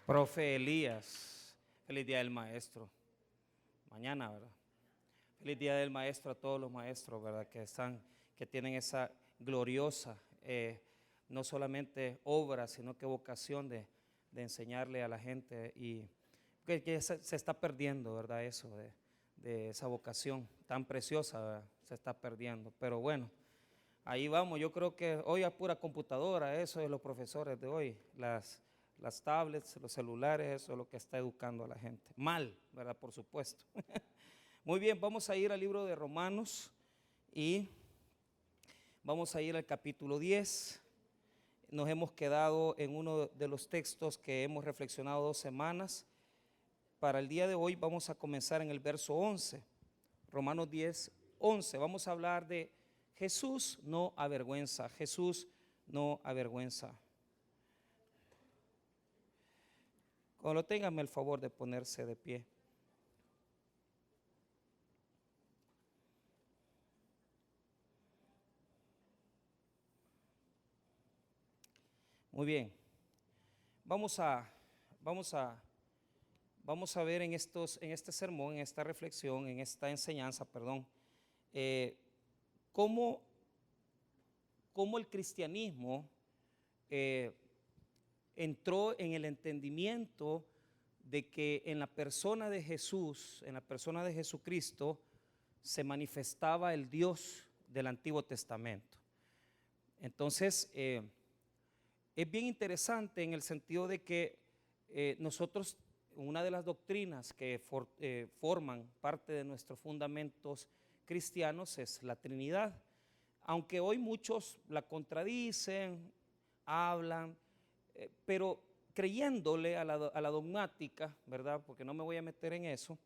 Profe Elías, feliz día del maestro. Mañana, ¿verdad? Feliz día del maestro a todos los maestros, ¿verdad? Que tienen esa gloriosa, no solamente obra, sino que vocación de enseñarle a la gente y que se está perdiendo, ¿verdad? Eso de esa vocación tan preciosa, ¿verdad? Se está perdiendo. Pero bueno, ahí vamos. Yo creo que hoy a pura computadora, eso es los profesores de hoy, las tablets, los celulares, eso es lo que está educando a la gente. Mal, ¿verdad? Por supuesto. Muy bien, vamos a ir al libro de Romanos y vamos a ir al capítulo 10. Nos hemos quedado en uno de los textos que hemos reflexionado 2 semanas. Para el día de hoy vamos a comenzar en el verso 11. Romanos 10, 11. Vamos a hablar de Jesús no avergüenza. Jesús no avergüenza. Cuando ténganme el favor de ponerse de pie. Muy bien. Vamos a ver en este sermón, en esta reflexión, en esta enseñanza, cómo el cristianismo entró en el entendimiento de que en la persona de Jesús, en la persona de Jesucristo, se manifestaba el Dios del Antiguo Testamento. Entonces, es bien interesante en el sentido de que nosotros, una de las doctrinas que forman parte de nuestros fundamentos cristianos es la Trinidad. Aunque hoy muchos la contradicen, hablan, pero creyéndole a la dogmática, ¿verdad? Porque no me voy a meter en eso,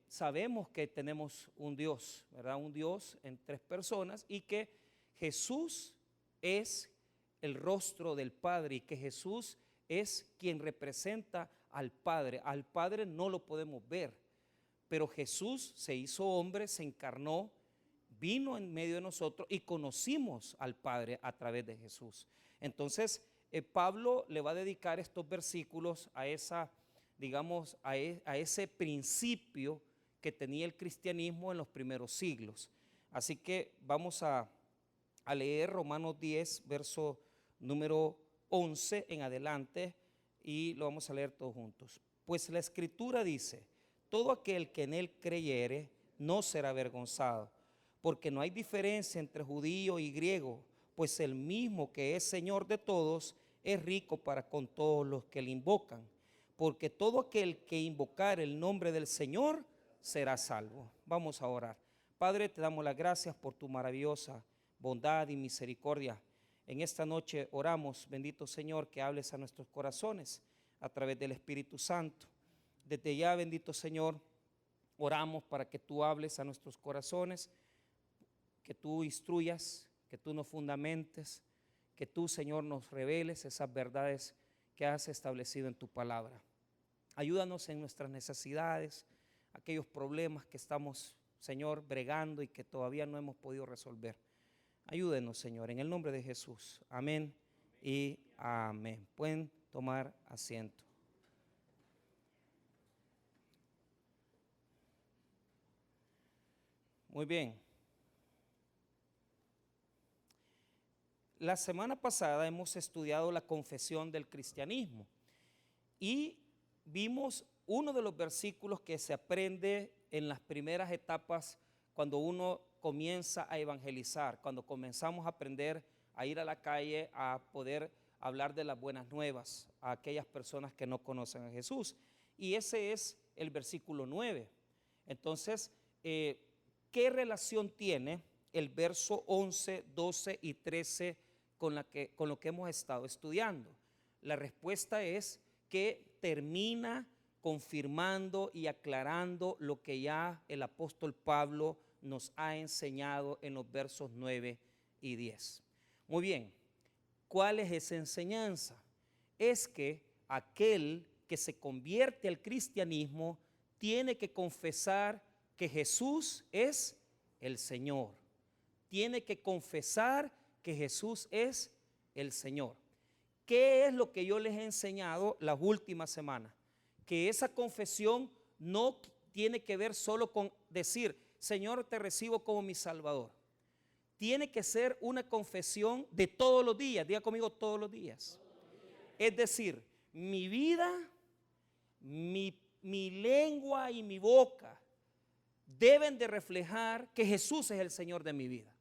sabemos que tenemos un Dios, ¿verdad? Un Dios en 3 personas y que Jesús es el rostro del Padre y que Jesús es quien representa al Padre. Al Padre no lo podemos ver, pero Jesús se hizo hombre, se encarnó, vino en medio de nosotros y conocimos al Padre a través de Jesús. Entonces, Pablo le va a dedicar estos versículos a esa, digamos, a ese principio que tenía el cristianismo en los primeros siglos. Así que vamos a leer Romanos 10, verso número 11 en adelante, y lo vamos a leer todos juntos. Pues la Escritura dice: todo aquel que en él creyere no será avergonzado, porque no hay diferencia entre judío y griego, pues el mismo que es Señor de todos es rico para con todos los que le invocan, porque todo aquel que invocar el nombre del Señor será salvo. Vamos a orar. Padre, te damos las gracias por tu maravillosa bondad y misericordia. En esta noche oramos, bendito Señor, que hables a nuestros corazones a través del Espíritu Santo. Desde ya, bendito Señor, oramos para que tú hables a nuestros corazones, que tú instruyas, que tú nos fundamentes, que tú, Señor, nos reveles esas verdades que has establecido en tu palabra. Ayúdanos en nuestras necesidades, aquellos problemas que estamos, Señor, bregando y que todavía no hemos podido resolver. Ayúdenos, Señor, en el nombre de Jesús. Amén y amén. Pueden tomar asiento. Muy bien. La semana pasada hemos estudiado la confesión del cristianismo y vimos uno de los versículos que se aprende en las primeras etapas cuando uno comienza a evangelizar, cuando comenzamos a aprender a ir a la calle a poder hablar de las buenas nuevas a aquellas personas que no conocen a Jesús. Y ese es el versículo 9. Entonces, ¿qué relación tiene el verso 11, 12 y 13 con lo que hemos estado estudiando? La respuesta es que termina confirmando y aclarando lo que ya el apóstol Pablo nos ha enseñado en los versos 9 y 10. Muy bien, ¿cuál es esa enseñanza? Es que aquel que se convierte al cristianismo tiene que confesar que Jesús es el Señor. Tiene que confesar que Jesús es el Señor. ¿qué es lo que yo les he enseñado las últimas semanas? Que esa confesión no tiene que ver solo con decir, Señor, te recibo como mi Salvador. Tiene que ser una confesión de todos los días. Diga conmigo, todos los días. Es decir, mi vida, mi lengua y mi boca deben de reflejar que Jesús es el Señor de mi vida.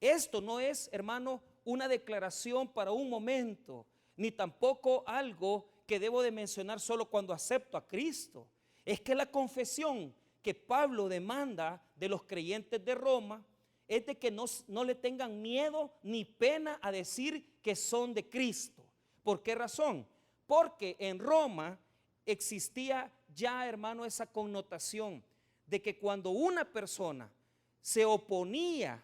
Esto no es, hermano, una declaración para un momento, ni tampoco algo que debo de mencionar solo cuando acepto a Cristo. Es que la confesión que Pablo demanda de los creyentes de Roma es de que no le tengan miedo ni pena a decir que son de Cristo. ¿Por qué razón? Porque en Roma existía ya, hermano, esa connotación de que cuando una persona se oponía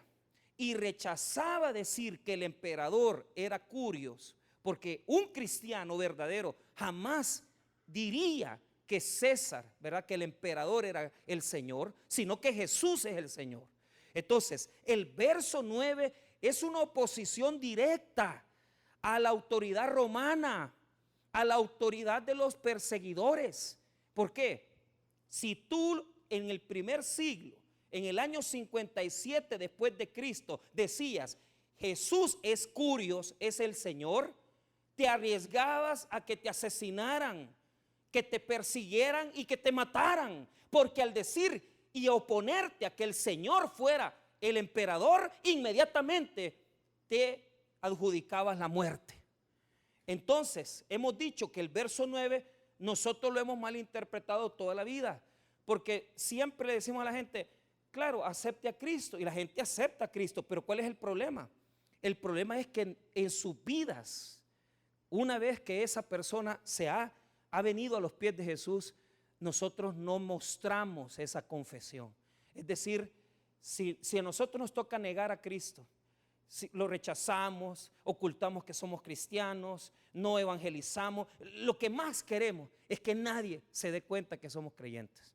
y rechazaba decir que el emperador era Curios, porque un cristiano verdadero jamás diría que César, ¿verdad?, que el emperador era el Señor, sino que Jesús es el Señor. Entonces, el verso 9 es una oposición directa a la autoridad romana, a la autoridad de los perseguidores. ¿Por qué? Si tú en el primer siglo, en el año 57 después de Cristo, decías, Jesús es Curios, es el Señor, te arriesgabas a que te asesinaran, que te persiguieran y que te mataran, porque al decir y oponerte a que el Señor fuera el emperador, inmediatamente te adjudicabas la muerte. Entonces, hemos dicho que el verso 9 nosotros lo hemos malinterpretado toda la vida, porque siempre le decimos a la gente, claro, acepte a Cristo, y la gente acepta a Cristo, pero ¿cuál es el problema? El problema es que en sus vidas, una vez que esa persona ha venido a los pies de Jesús, nosotros no mostramos esa confesión. Es decir, si a nosotros nos toca negar a Cristo, si lo rechazamos, ocultamos que somos cristianos, no evangelizamos, lo que más queremos es que nadie se dé cuenta que somos creyentes.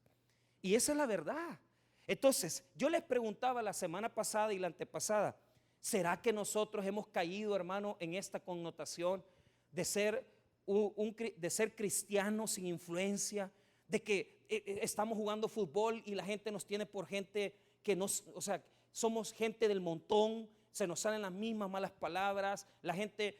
Y esa es la verdad. Entonces, yo les preguntaba la semana pasada y la antepasada, ¿será que nosotros hemos caído, hermano, en esta connotación de ser cristianos sin influencia? De que estamos jugando fútbol y la gente nos tiene por gente que somos gente del montón, se nos salen las mismas malas palabras, la gente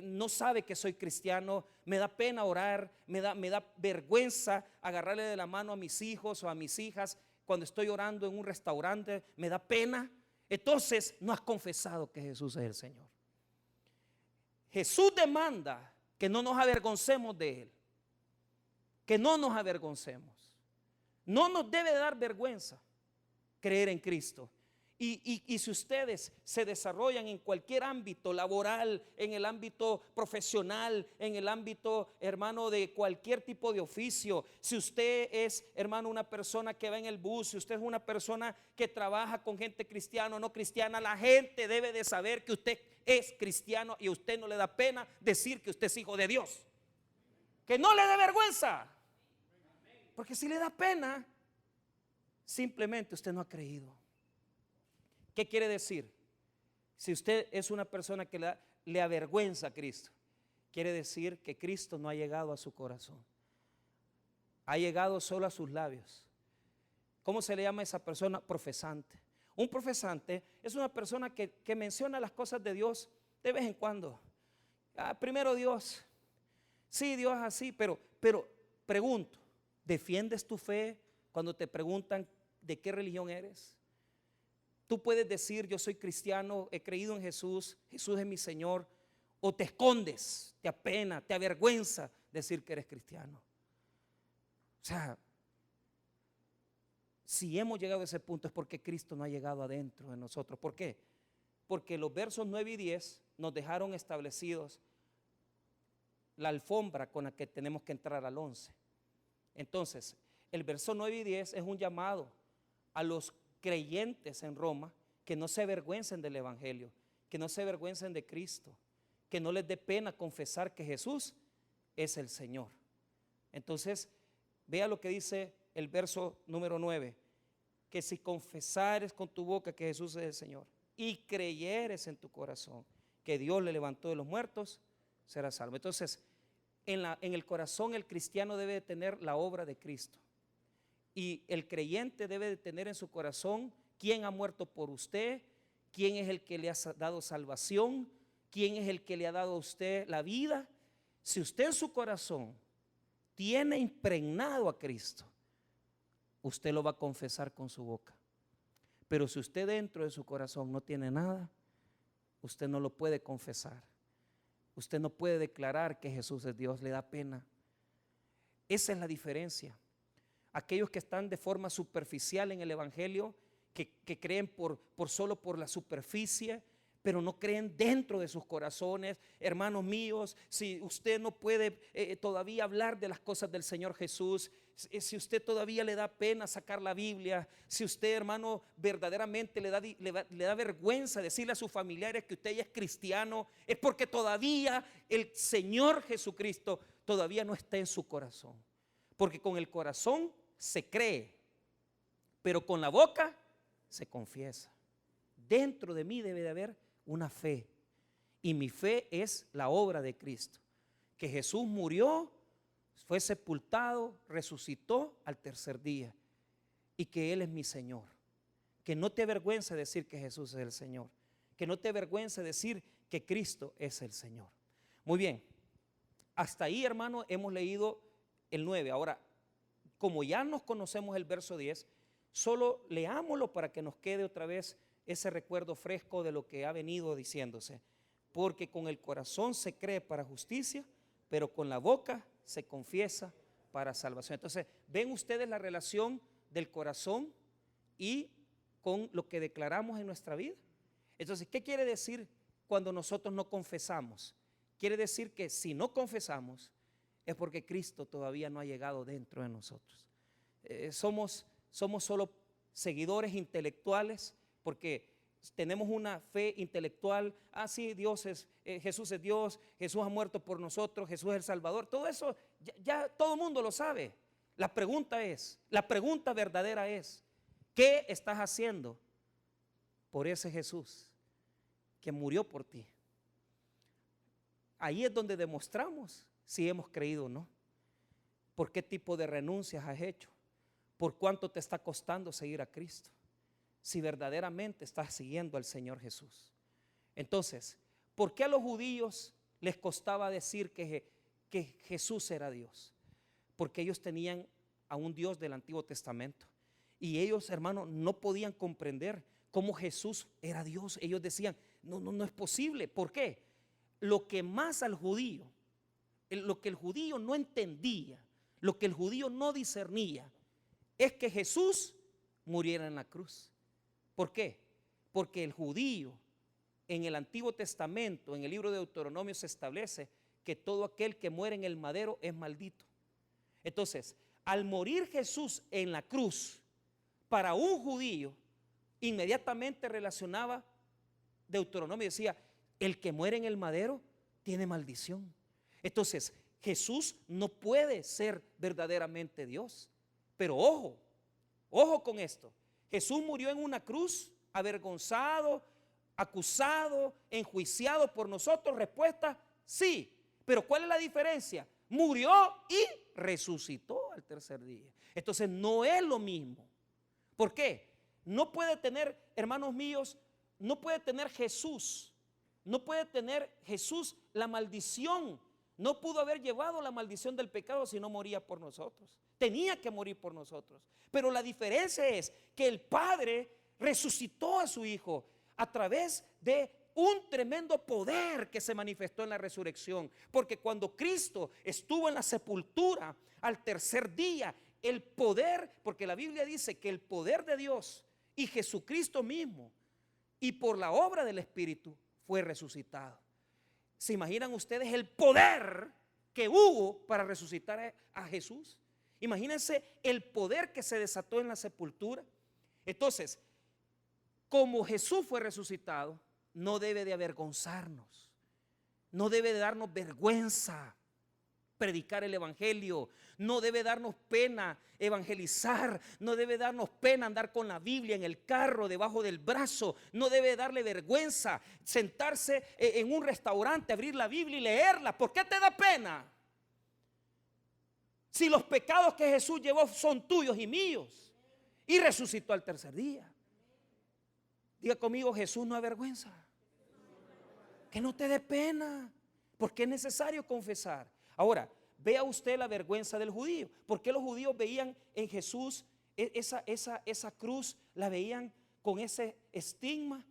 no sabe que soy cristiano, me da pena orar, me da vergüenza agarrarle de la mano a mis hijos o a mis hijas cuando estoy orando en un restaurante, me da pena. Entonces no has confesado que Jesús es el Señor. Jesús demanda que no nos avergoncemos de Él, que no nos avergoncemos. No nos debe dar vergüenza creer en Cristo. Y si ustedes se desarrollan en cualquier ámbito laboral, en el ámbito profesional, en el ámbito, hermano, de cualquier tipo de oficio, si usted es, hermano, una persona que va en el bus, si usted es una persona que trabaja con gente cristiana o no cristiana, la gente debe de saber que usted es cristiano y a usted no le da pena decir que usted es hijo de Dios. Que no le dé vergüenza. Porque si le da pena, simplemente usted no ha creído. ¿Qué quiere decir? Si usted es una persona que le avergüenza a Cristo, quiere decir que Cristo no ha llegado a su corazón. Ha llegado solo a sus labios. ¿Cómo se le llama a esa persona? Profesante. Un profesante es una persona que menciona las cosas de Dios de vez en cuando. Primero Dios. Sí, Dios es así, pero pregunto, ¿defiendes tu fe cuando te preguntan de qué religión eres? Tú puedes decir, yo soy cristiano, he creído en Jesús, Jesús es mi Señor, o te escondes, te apena, te avergüenza decir que eres cristiano. O sea, si hemos llegado a ese punto es porque Cristo no ha llegado adentro de nosotros. ¿Por qué? Porque los versos 9 y 10 nos dejaron establecidos la alfombra con la que tenemos que entrar al 11. Entonces, el verso 9 y 10 es un llamado a los creyentes en Roma que no se avergüencen del evangelio, que no se avergüencen de Cristo, que no les dé pena confesar que Jesús es el Señor. Entonces, vea lo que dice el verso número 9, que si confesares con tu boca que Jesús es el Señor y creyeres en tu corazón que Dios le levantó de los muertos, será salvo. Entonces, en el corazón el cristiano debe de tener la obra de Cristo. Y el creyente debe de tener en su corazón quién ha muerto por usted, quién es el que le ha dado salvación, quién es el que le ha dado a usted la vida. Si usted en su corazón tiene impregnado a Cristo, usted lo va a confesar con su boca. Pero si usted dentro de su corazón no tiene nada, usted no lo puede confesar. Usted no puede declarar que Jesús es Dios, le da pena. Esa es la diferencia. Aquellos que están de forma superficial en el evangelio, que creen solo por la superficie, pero no creen dentro de sus corazones. Hermanos míos, si usted no puede todavía hablar de las cosas del Señor Jesús, si usted todavía le da pena sacar la Biblia, si usted, hermano, verdaderamente le da vergüenza decirle a sus familiares que usted ya es cristiano, es porque todavía el Señor Jesucristo todavía no está en su corazón. Porque con el corazón se cree, pero con la boca se confiesa. Dentro de mí debe de haber una fe, y mi fe es la obra de Cristo, que Jesús murió, fue sepultado, resucitó al tercer día, y que Él es mi Señor. Que no te avergüences decir que Jesús es el Señor, que no te avergüences decir que Cristo es el Señor. Muy bien, hasta ahí, hermano, hemos leído el 9. Ahora, como ya nos conocemos el verso 10, solo leámoslo para que nos quede otra vez ese recuerdo fresco de lo que ha venido diciéndose. Porque con el corazón se cree para justicia, pero con la boca se confiesa para salvación. Entonces, ven ustedes la relación del corazón y con lo que declaramos en nuestra vida. Entonces, ¿qué quiere decir cuando nosotros no confesamos? Quiere decir que si no confesamos es porque Cristo todavía no ha llegado dentro de nosotros. Somos solo seguidores intelectuales, porque tenemos una fe intelectual. Sí, Jesús es Dios, Jesús ha muerto por nosotros, Jesús es el Salvador. Todo eso ya todo el mundo lo sabe. La pregunta verdadera es, ¿qué estás haciendo por ese Jesús que murió por ti? Ahí es donde demostramos si hemos creído o no. ¿Por qué tipo de renuncias has hecho? ¿Por cuánto te está costando seguir a Cristo? Si verdaderamente estás siguiendo al Señor Jesús. Entonces, ¿por qué a los judíos les costaba decir que Jesús era Dios? Porque ellos tenían a un Dios del Antiguo Testamento, y ellos, hermanos, no podían comprender cómo Jesús era Dios. Ellos decían, no es posible. ¿Por qué? Lo que más al judío, lo que el judío no entendía, lo que el judío no discernía, es que Jesús muriera en la cruz. ¿Por qué? Porque el judío en el Antiguo Testamento, en el libro de Deuteronomio, se establece que todo aquel que muere en el madero es maldito. Entonces, al morir Jesús en la cruz, para un judío, inmediatamente relacionaba Deuteronomio y decía, el que muere en el madero tiene maldición. Entonces, Jesús no puede ser verdaderamente Dios. Pero ojo con esto. Jesús murió en una cruz, avergonzado, acusado, enjuiciado por nosotros. Respuesta, sí. Pero ¿cuál es la diferencia? Murió y resucitó al tercer día. Entonces no es lo mismo. ¿Por qué? No puede tener, hermanos míos, no puede tener Jesús la maldición. No pudo haber llevado la maldición del pecado si no moría por nosotros. Tenía que morir por nosotros. Pero la diferencia es que el Padre resucitó a su Hijo a través de un tremendo poder que se manifestó en la resurrección. Porque cuando Cristo estuvo en la sepultura al tercer día, el poder, porque la Biblia dice que el poder de Dios y Jesucristo mismo, y por la obra del Espíritu, fue resucitado. ¿Se imaginan ustedes el poder que hubo para resucitar a Jesús? Imagínense el poder que se desató en la sepultura. Entonces, como Jesús fue resucitado, no debe de avergonzarnos, no debe de darnos vergüenza predicar el evangelio. No debe darnos pena evangelizar. No debe darnos pena andar con la Biblia en el carro, debajo del brazo. No debe darle vergüenza sentarse en un restaurante, abrir la Biblia y leerla. ¿Por qué te da pena? Si los pecados que Jesús llevó son tuyos y míos, y resucitó al tercer día. Diga conmigo: Jesús no avergüenza. Que no te dé pena, porque es necesario confesar. Ahora, vea usted la vergüenza del judío. ¿Por qué los judíos veían en Jesús esa cruz? La veían con ese estigma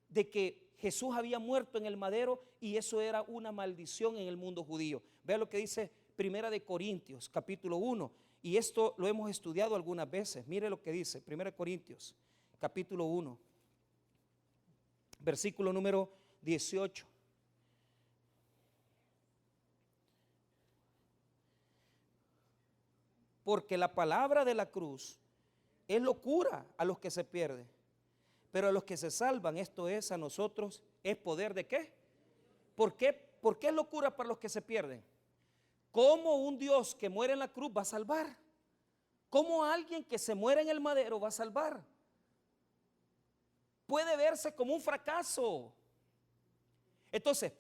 de que Jesús había muerto en el madero, y eso era una maldición en el mundo judío. Vea lo que dice Primera de Corintios, capítulo 1. Y esto lo hemos estudiado algunas veces. Mire lo que dice Primera de Corintios, capítulo 1, versículo número 18. Porque la palabra de la cruz es locura a los que se pierden, pero a los que se salvan, esto es, a nosotros, es poder ¿de qué? ¿Por qué? ¿Por qué es locura para los que se pierden? ¿Cómo un Dios que muere en la cruz va a salvar? ¿Cómo alguien que se muere en el madero va a salvar? Puede verse como un fracaso. Entonces,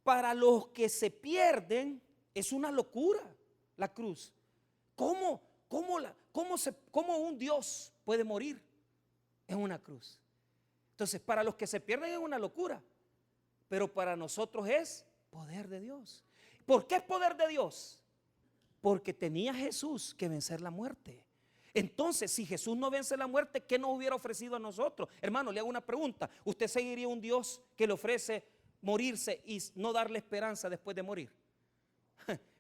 para los que se pierden, es una locura la cruz. ¿Cómo un Dios puede morir en una cruz? Entonces, para los que se pierden es una locura, pero para nosotros es poder de Dios. ¿Por qué es poder de Dios? Porque tenía Jesús que vencer la muerte. Entonces, si Jesús no vence la muerte, ¿qué nos hubiera ofrecido a nosotros? Hermano, le hago una pregunta. ¿Usted seguiría un Dios que le ofrece morirse y no darle esperanza después de morir?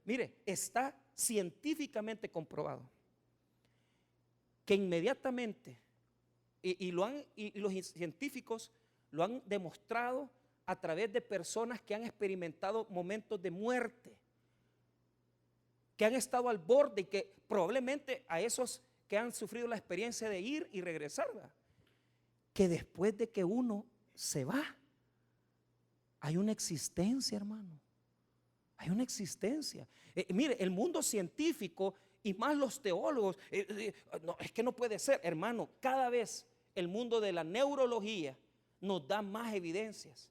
Mire, está científicamente comprobado que inmediatamente, y los científicos lo han demostrado a través de personas que han experimentado momentos de muerte, que han estado al borde, y que probablemente a esos que han sufrido la experiencia de ir y regresar, ¿verdad?, que después de que uno se va, hay una existencia, hermano. Hay una existencia. Mire, el mundo científico y más los teólogos, no, es que no puede ser, hermano. Cada vez el mundo de la neurología nos da más evidencias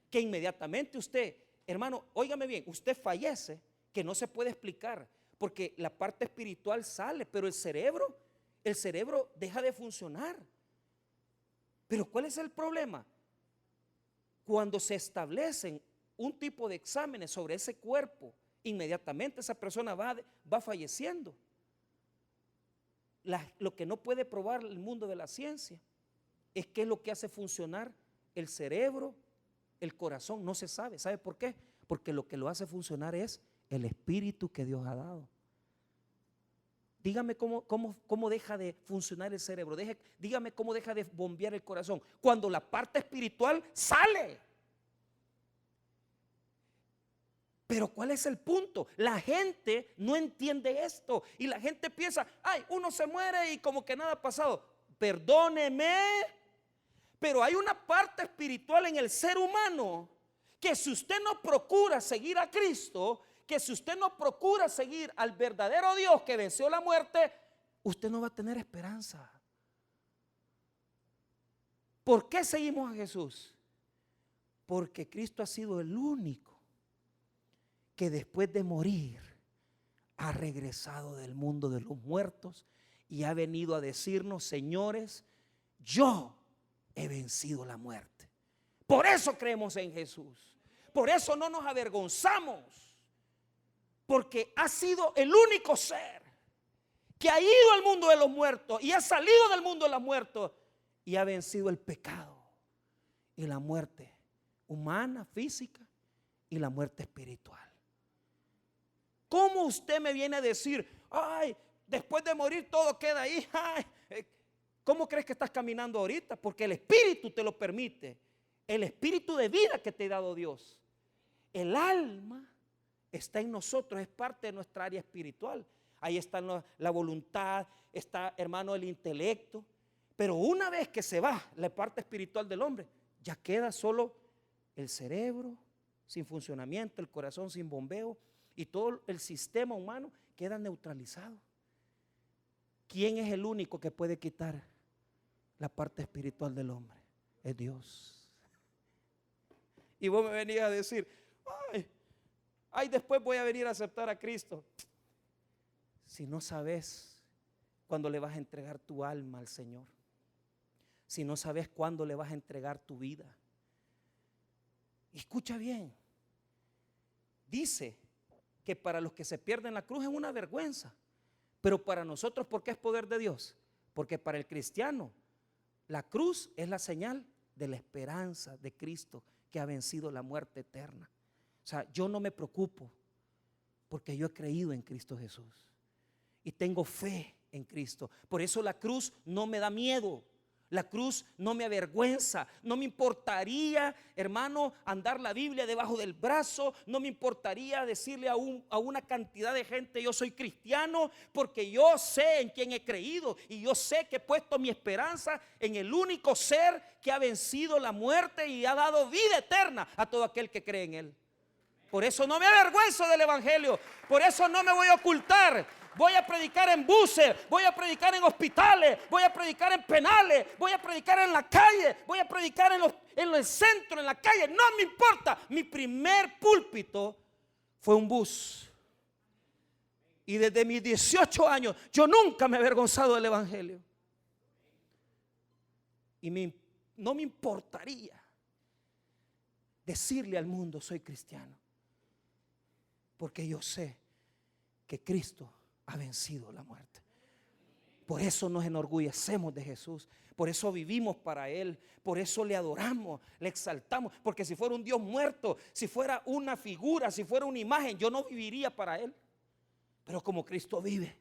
que inmediatamente usted, hermano, óigame bien, usted fallece, que no se puede explicar, porque la parte espiritual sale, pero el cerebro deja de funcionar. Pero ¿cuál es el problema? Cuando se establecen un tipo de exámenes sobre ese cuerpo, inmediatamente esa persona va falleciendo. Lo que no puede probar el mundo de la ciencia es qué es lo que hace funcionar el cerebro, el corazón. No se sabe. ¿Sabe por qué? Porque lo que lo hace funcionar es el espíritu que Dios ha dado. Dígame cómo deja de funcionar el cerebro. Dígame cómo deja de bombear el corazón. Cuando la parte espiritual sale. Pero ¿cuál es el punto? La gente no entiende esto. Y la gente piensa: ay, uno se muere y como que nada ha pasado. Perdóneme, pero hay una parte espiritual en el ser humano que si usted no procura seguir a Cristo, que si usted no procura seguir al verdadero Dios que venció la muerte, usted no va a tener esperanza. ¿Por qué seguimos a Jesús? Porque Cristo ha sido el único que después de morir ha regresado del mundo de los muertos y ha venido a decirnos: señores, yo he vencido la muerte. Por eso creemos en Jesús. Por eso no nos avergonzamos. Porque ha sido el único ser que ha ido al mundo de los muertos y ha salido del mundo de los muertos y ha vencido el pecado y la muerte humana, física, y la muerte espiritual. ¿Cómo usted me viene a decir: ay, después de morir todo queda ahí? Ay, ¿cómo crees que estás caminando ahorita? Porque el Espíritu te lo permite. El Espíritu de vida que te ha dado Dios. El alma está en nosotros, es parte de nuestra área espiritual. Ahí está la voluntad, está, hermano, el intelecto. Pero una vez que se va la parte espiritual del hombre, ya queda solo el cerebro sin funcionamiento, el corazón sin bombeo. Y todo el sistema humano queda neutralizado. ¿Quién es el único que puede quitar la parte espiritual del hombre? Es Dios. Y vos me venías a decir, ay, después voy a venir a aceptar a Cristo. Si no sabes cuándo le vas a entregar tu alma al Señor, si no sabes cuándo le vas a entregar tu vida. Escucha bien, dice que para los que se pierden la cruz es una vergüenza, pero para nosotros, ¿por qué es poder de Dios? Porque para el cristiano la cruz es la señal de la esperanza de Cristo que ha vencido la muerte eterna. O sea, yo no me preocupo porque yo he creído en Cristo Jesús y tengo fe en Cristo. Por eso la cruz no me da miedo. La cruz no me avergüenza. No me importaría, hermano, andar la Biblia debajo del brazo. No me importaría decirle a una cantidad de gente: yo soy cristiano, porque yo sé en quién he creído. Y yo sé que he puesto mi esperanza en el único ser que ha vencido la muerte y ha dado vida eterna a todo aquel que cree en él. Por eso no me avergüenzo del evangelio. Por eso no me voy a ocultar. Voy a predicar en buses, voy a predicar en hospitales, voy a predicar en penales, voy a predicar en la calle, voy a predicar en el centro, en la calle. No me importa. Mi primer púlpito fue un bus. Y desde mis 18 años yo nunca me he avergonzado del evangelio. Y no me importaría decirle al mundo: soy cristiano. Porque yo sé que Cristo ha vencido la muerte. Por eso nos enorgullecemos de Jesús. Por eso vivimos para Él. Por eso le adoramos, le exaltamos. Porque si fuera un Dios muerto, si fuera una figura, si fuera una imagen, yo no viviría para Él. Pero como Cristo vive,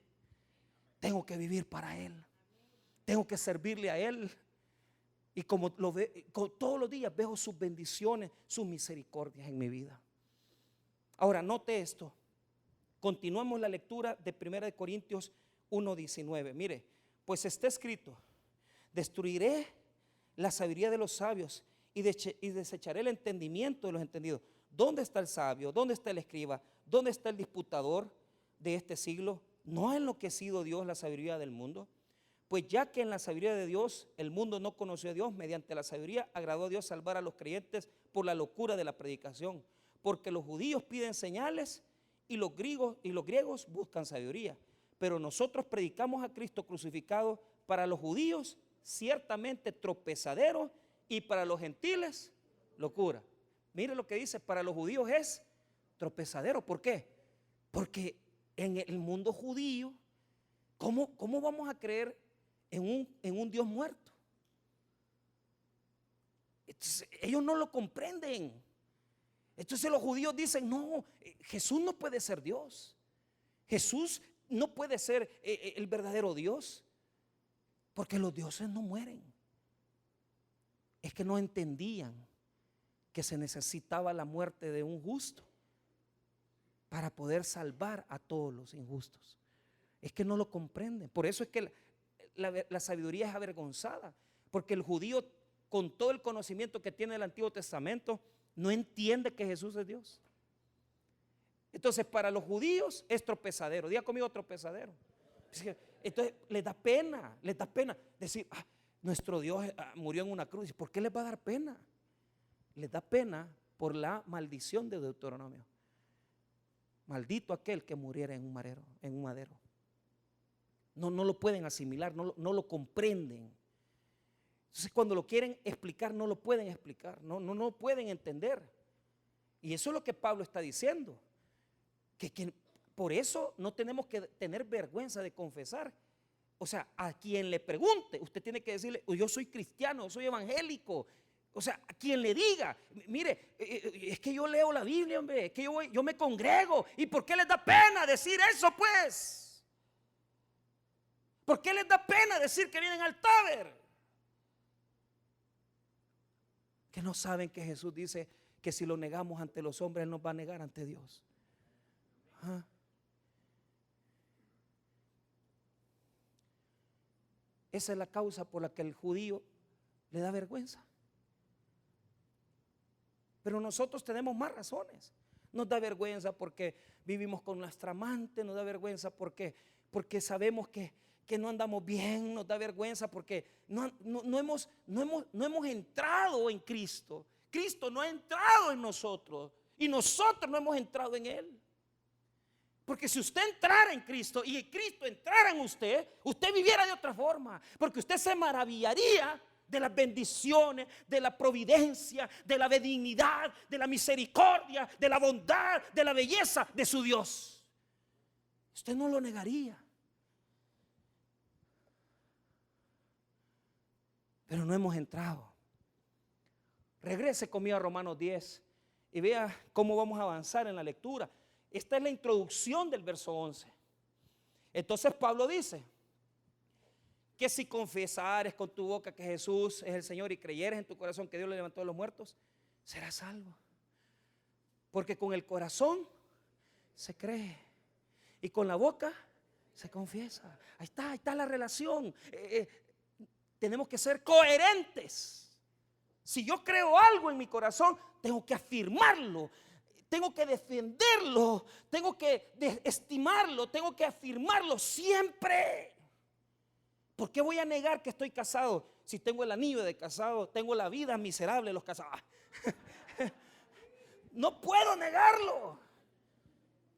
tengo que vivir para Él. Tengo que servirle a Él. Y como lo veo, todos los días veo sus bendiciones, sus misericordias en mi vida. Ahora note esto. Continuamos la lectura de 1 Corintios 1:19. Mire, pues está escrito: destruiré la sabiduría de los sabios y desecharé el entendimiento de los entendidos. ¿Dónde está el sabio? ¿Dónde está el escriba? ¿Dónde está el disputador de este siglo? ¿No ha enloquecido Dios la sabiduría del mundo? Pues ya que en la sabiduría de Dios el mundo no conoció a Dios, mediante la sabiduría agradó a Dios salvar a los creyentes por la locura de la predicación. Porque los judíos piden señales y los griegos buscan sabiduría. Pero nosotros predicamos a Cristo crucificado, para los judíos ciertamente tropezadero y para los gentiles locura. Mire lo que dice: para los judíos es tropezadero. ¿Por qué? Porque en el mundo judío, ¿cómo vamos a creer en un Dios muerto? Entonces, ellos no lo comprenden. Entonces los judíos dicen: no, Jesús no puede ser Dios. Jesús no puede ser el verdadero Dios, porque los dioses no mueren. Es que no entendían que se necesitaba la muerte de un justo para poder salvar a todos los injustos. Es que no lo comprenden. Por eso es que la sabiduría es avergonzada, porque el judío, con todo el conocimiento que tiene del Antiguo Testamento, no entiende que Jesús es Dios. Entonces para los judíos es tropezadero. Diga conmigo: tropezadero. Entonces les da pena decir: nuestro Dios murió en una cruz. ¿Por qué les va a dar pena? Les da pena por la maldición de Deuteronomio. Maldito aquel que muriera en un madero. No lo pueden asimilar, no lo comprenden. Entonces cuando lo quieren explicar, no lo pueden explicar, no pueden entender. Y eso es lo que Pablo está diciendo, que por eso no tenemos que tener vergüenza de confesar. O sea, a quien le pregunte, usted tiene que decirle: yo soy cristiano, yo soy evangélico. O sea, a quien le diga: mire, es que yo leo la Biblia, hombre, es que yo me congrego. ¿Y por qué les da pena decir eso, pues? ¿Por qué les da pena decir que vienen al Taber? Que no saben que Jesús dice que si lo negamos ante los hombres, Él nos va a negar ante Dios. Esa es la causa por la que el judío le da vergüenza. Pero nosotros tenemos más razones. Nos da vergüenza porque vivimos con nuestra amante, nos da vergüenza porque sabemos que no andamos bien, nos da vergüenza porque no hemos entrado en Cristo. Cristo no ha entrado en nosotros y nosotros no hemos entrado en Él. Porque si usted entrara en Cristo y Cristo entrara en usted, usted viviera de otra forma, porque usted se maravillaría de las bendiciones, de la providencia, de la benignidad, de la misericordia, de la bondad, de la belleza de su Dios. Usted no lo negaría. Pero no hemos entrado. Regrese conmigo a Romanos 10 y vea cómo vamos a avanzar en la lectura. Esta es la introducción del verso 11. Entonces Pablo dice que si confesares con tu boca que Jesús es el Señor y creyeres en tu corazón que Dios le levantó de los muertos, serás salvo. Porque con el corazón se cree y con la boca se confiesa. Ahí está la relación. Tenemos que ser coherentes. Si yo creo algo en mi corazón, tengo que afirmarlo, tengo que defenderlo, tengo que estimarlo, tengo que afirmarlo siempre. ¿Por qué voy a negar que estoy casado? Si tengo el anillo de casado, tengo la vida miserable de los casados. No puedo negarlo.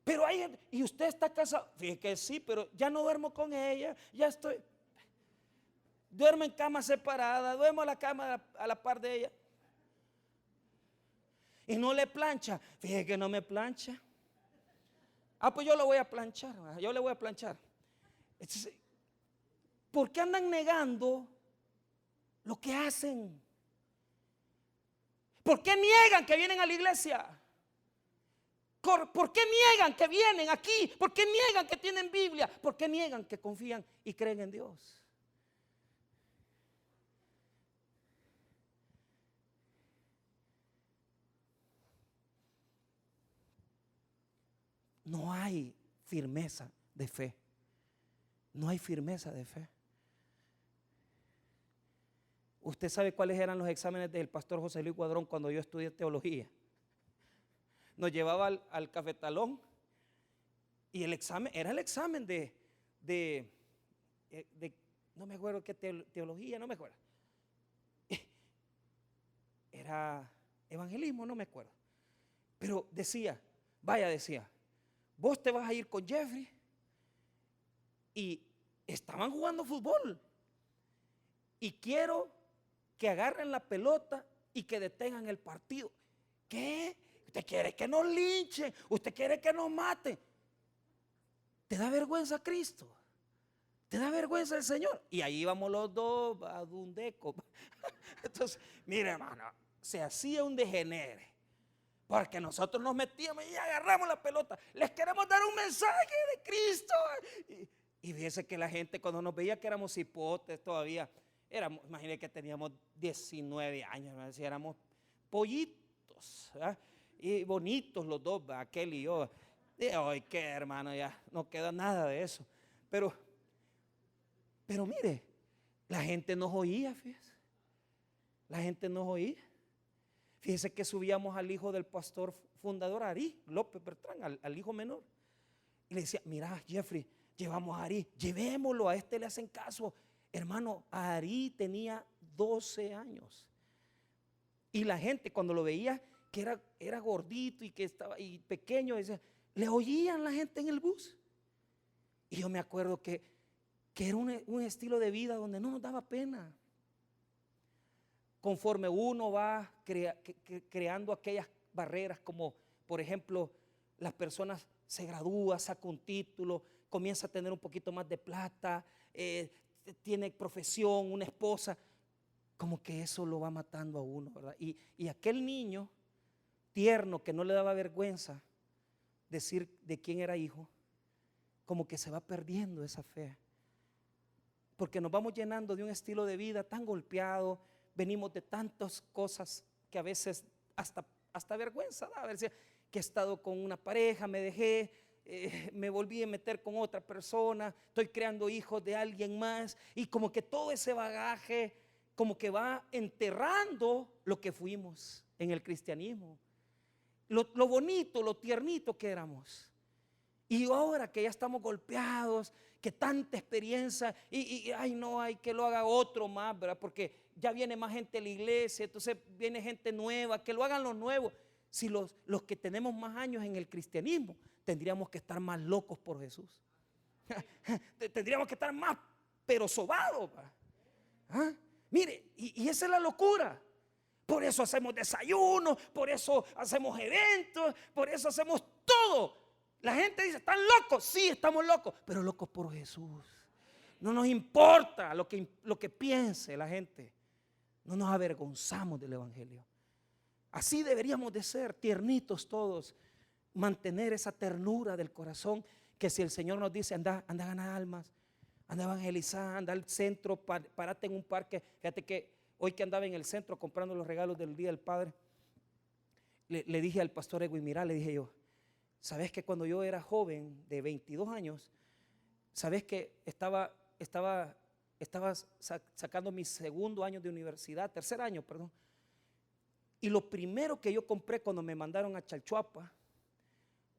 Pero y usted está casado. Fíjese que sí, pero ya no duermo con ella, ya estoy. Duermo en cama separada, duermo en la cama a la par de ella. Y no le plancha. Fíjese que no me plancha. Pues yo lo voy a planchar. Yo le voy a planchar. ¿Por qué andan negando lo que hacen? ¿Por qué niegan que vienen a la iglesia? ¿Por qué niegan que vienen aquí? ¿Por qué niegan que tienen Biblia? ¿Por qué niegan que confían y creen en Dios? No hay firmeza de fe. No hay firmeza de fe. ¿Usted sabe cuáles eran los exámenes del pastor José Luis Cuadrón cuando yo estudié teología? Nos llevaba al cafetalón y el examen era el examen de no me acuerdo qué teología, no me acuerdo. Era evangelismo, no me acuerdo. Pero decía, vos te vas a ir con Jeffrey y estaban jugando fútbol y quiero que agarren la pelota y que detengan el partido. ¿Qué? ¿Usted quiere que nos linchen? ¿Usted quiere que nos maten? ¿Te da vergüenza Cristo? ¿Te da vergüenza el Señor? Y ahí íbamos los dos a Dundeco. Entonces, mire hermano, se hacía un degenere. Porque nosotros nos metíamos y agarramos la pelota. Les queremos dar un mensaje de Cristo. Y fíjese que la gente cuando nos veía que éramos hipotes todavía, imagínense que teníamos 19 años, ¿verdad? Si éramos pollitos, ¿verdad? Y bonitos los dos, ¿verdad? Aquel y yo. Y hoy qué hermano, ya no queda nada de eso. Pero mire, la gente nos oía, fíjese. La gente nos oía. Fíjese que subíamos al hijo del pastor fundador Ari López Bertrán, al hijo menor. Y le decía, mira Jeffrey, llevamos a Ari, llevémoslo, a este le hacen caso. Hermano, Ari tenía 12 años. Y la gente cuando lo veía que era gordito y que estaba y pequeño, decía, le oían la gente en el bus. Y yo me acuerdo que era un estilo de vida donde no nos daba pena. Conforme uno va creando aquellas barreras, como por ejemplo las personas se gradúan, saca un título, comienza a tener un poquito más de plata, tiene profesión, una esposa, como que eso lo va matando a uno, ¿verdad? Y aquel niño tierno que no le daba vergüenza decir de quién era hijo, como que se va perdiendo esa fe, porque nos vamos llenando de un estilo de vida tan golpeado. Venimos de tantas cosas que a veces hasta vergüenza da. A ver, que he estado con una pareja, me dejé, me volví a meter con otra persona, estoy creando hijos de alguien más, y como que todo ese bagaje como que va enterrando lo que fuimos en el cristianismo. lo bonito, lo tiernito que éramos. Y ahora que ya estamos golpeados, que tanta experiencia, ay no, hay que lo haga otro más, ¿verdad? Porque ya viene más gente a la iglesia, entonces viene gente nueva, que lo hagan los nuevos. Si los que tenemos más años en el cristianismo, tendríamos que estar más locos por Jesús. Tendríamos que estar más, pero sobados. ¿Ah? Mire, y esa es la locura. Por eso hacemos desayunos, por eso hacemos eventos, por eso hacemos todo. La gente dice, ¿están locos? Sí, estamos locos, pero locos por Jesús. No nos importa lo que piense la gente. No nos avergonzamos del evangelio. Así deberíamos de ser, tiernitos todos. Mantener esa ternura del corazón, que si el Señor nos dice, anda a ganar almas, anda a evangelizar, anda al centro, párate en un parque. Fíjate que hoy que andaba en el centro comprando los regalos del Día del Padre, le dije al pastor Edwin, mira, le dije yo, ¿sabes que cuando yo era joven de 22 años, sabes que estaba sacando mi segundo año de universidad, tercer año, perdón? Y lo primero que yo compré cuando me mandaron a Chalchuapa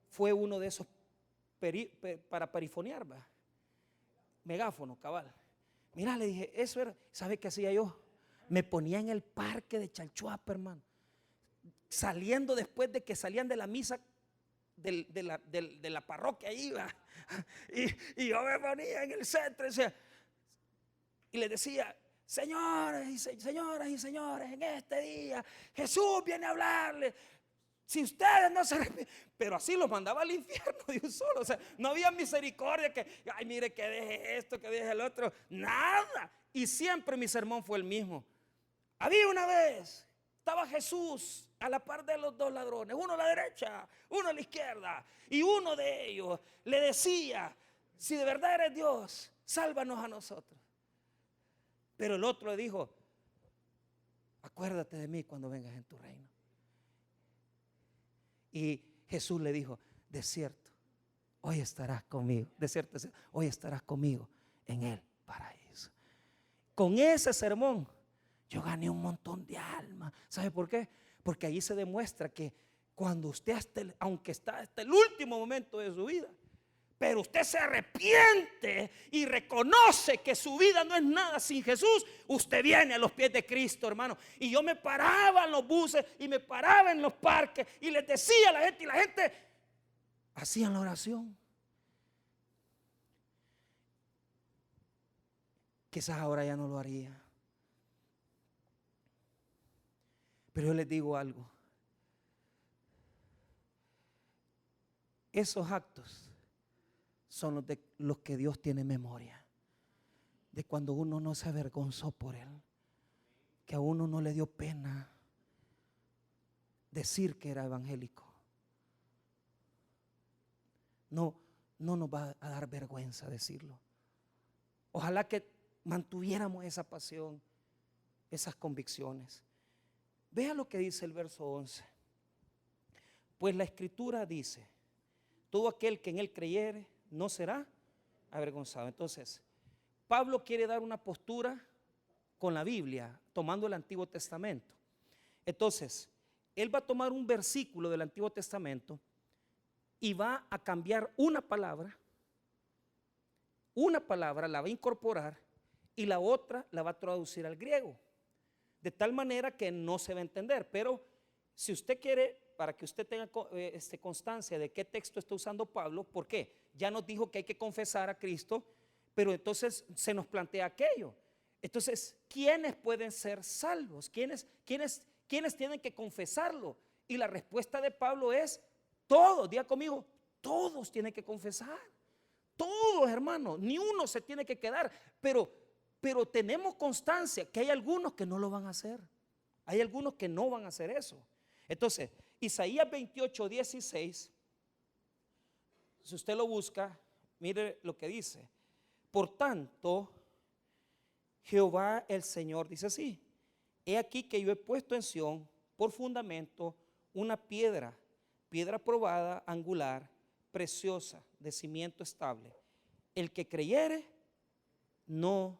fue uno de esos para perifonear, ¿va? Megáfono, cabal. Mira, le dije, eso era, ¿sabe qué hacía yo? Me ponía en el parque de Chalchuapa, hermano, saliendo después de que salían de la misa de la parroquia ahí, ¿va? Y yo me ponía en el centro y les decía, señoras y señores, en este día Jesús viene a hablarles. Si ustedes no se arrepienten, pero así los mandaba al infierno de un solo. O sea, no había misericordia que, ay, mire, que deje esto, que deje el otro, nada. Y siempre mi sermón fue el mismo. Había una vez, estaba Jesús a la par de los dos ladrones, uno a la derecha, uno a la izquierda, y uno de ellos le decía, si de verdad eres Dios, sálvanos a nosotros. Pero el otro le dijo, acuérdate de mí cuando vengas en tu reino. Y Jesús le dijo, de cierto, hoy estarás conmigo, de cierto, hoy estarás conmigo en el paraíso. Con ese sermón yo gané un montón de almas. ¿Sabe por qué? Porque ahí se demuestra que cuando usted, aunque está hasta el último momento de su vida, pero usted se arrepiente y reconoce que su vida no es nada sin Jesús, usted viene a los pies de Cristo, hermano. Y yo me paraba en los buses y me paraba en los parques y les decía a la gente, y la gente hacía la oración. Quizás ahora ya no lo haría, pero yo les digo algo. Esos actos son los que Dios tiene memoria, de cuando uno no se avergonzó por Él, que a uno no le dio pena decir que era evangélico. No nos va a dar vergüenza decirlo. Ojalá que mantuviéramos esa pasión, esas convicciones. Vea lo que dice el verso 11. Pues la Escritura dice, todo aquel que en Él creyere no será avergonzado. Entonces, Pablo quiere dar una postura con la Biblia, tomando el Antiguo Testamento. Entonces, él va a tomar un versículo del Antiguo Testamento y va a cambiar una palabra la va a incorporar y la otra la va a traducir al griego, de tal manera que no se va a entender. Pero si usted quiere, para que usted tenga constancia de qué texto está usando Pablo, ¿por qué? Ya nos dijo que hay que confesar a Cristo, pero entonces se nos plantea aquello. Entonces, ¿quiénes pueden ser salvos? ¿Quiénes tienen que confesarlo? Y la respuesta de Pablo es, todos, diga conmigo, todos tienen que confesar. Todos, hermanos, ni uno se tiene que quedar, pero tenemos constancia que hay algunos que no lo van a hacer. Hay algunos que no van a hacer eso. Entonces, Isaías 28:16, si usted lo busca, mire lo que dice. Por tanto, Jehová el Señor dice así: he aquí que yo he puesto en Sión por fundamento una piedra probada, angular, preciosa, de cimiento estable. El que creyere, no